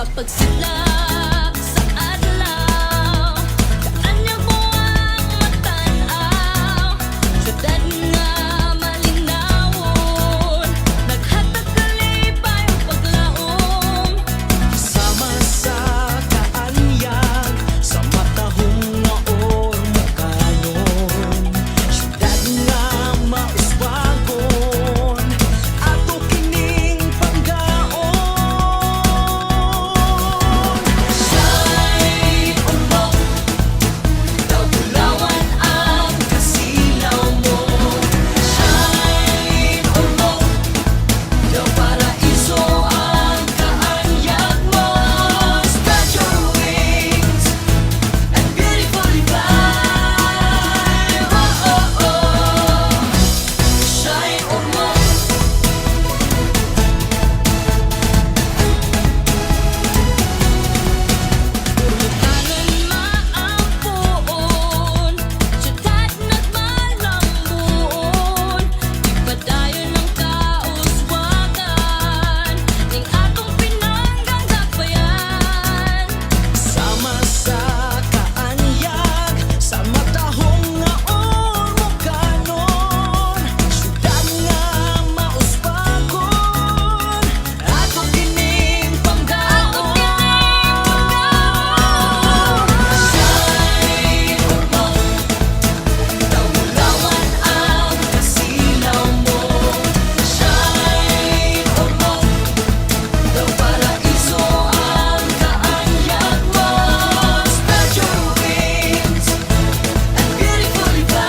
sa pagsilak sa adlaw. Kaanya mo ang matanaw, syudad nga malinawon, naghatag kalipay ang paglaom. Sama sa kaanyag, sa matahong nga ormokanon, syudad nga mauswagon, ato kining panggaon. Siya'y umok, daw bulawan ang kasilaw mo. Siya'y umok, daw paraiso ang kaanyag mo. Spread your wings and beautifully fly. Oh, oh, oh. Siya'y umok. Tanan maampuon, syudad nagmalambuon, ipadayon ang kauswagan, ning atong pinanggang dakbayan. Sama sa kaanyag, sa matahong nga ormokanon, syudad nga mauswagon, ato kining panggaon. Siya'y umok, daw bulawan ang kasilaw mo. Siya'y umok, daw paraiso ang kaanyag mo. Spread your wings and beautifully fly.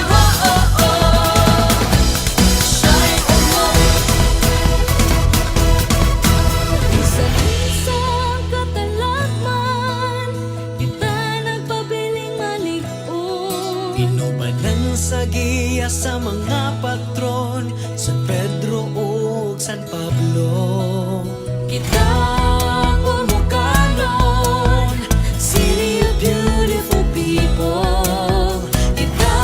Oh, oh, oh. Siya'y umok. Isa-isang katalakman, kita nagpabiling malig-on. Inubanan sa giya sa mga patron, San Pedro ug San Pablo. Kita Ormocanon, city of beautiful people. Kita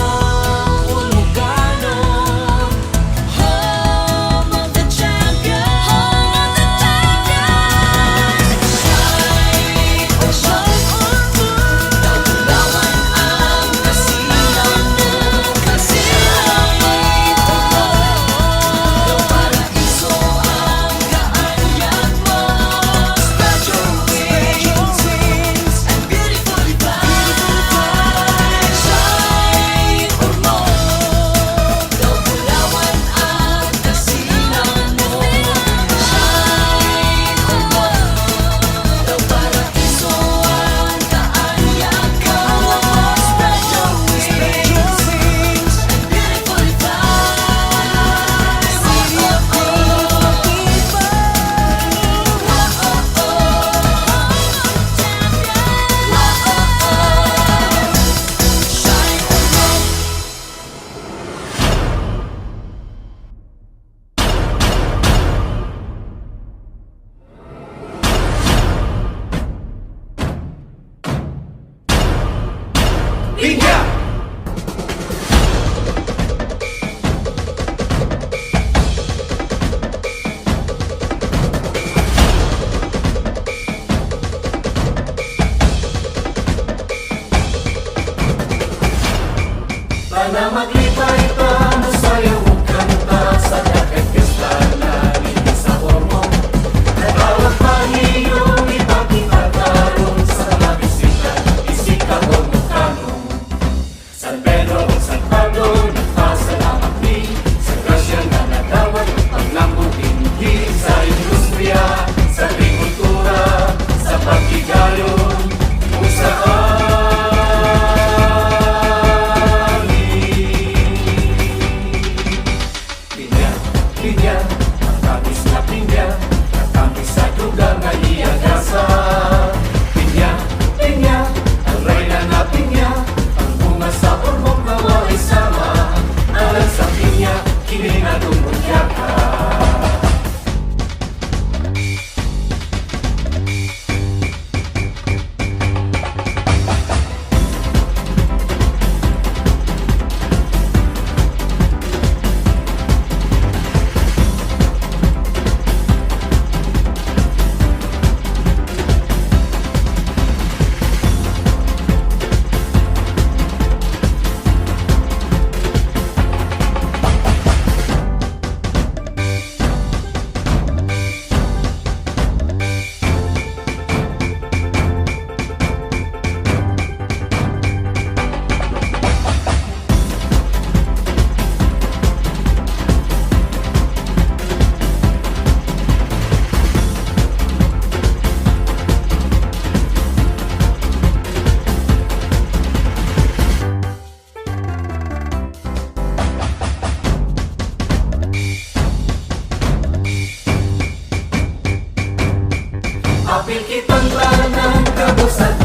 Ormocanon, home of the champions. Siya'y umok, daw bulawan ang kasilaw mo. Siya'y umok, daw paraiso ang kaanyag mo. Spread your wings and beautifully fly. Siya'y umok, daw bulawan ang kasilaw mo. Siya'y umok, daw paraiso ang kaanyag mo. Spread your wings and beautifully fly. City of beautiful people. Siya'y umok. Linya! Sana maglipay ka, masayaw ug kanta sa dagat kastanan ini sa Ormoc. Natawag pahiyong ipakita karon sa mga bisita, isika Ormocanon. San Pedro ug San Pablo, nagpasalamat mi sa grasya nga natawag ug paglambot dinhi sa industriya, sa agrikultura, sa paghigayon, kung saan Apil kitang tanan kabusa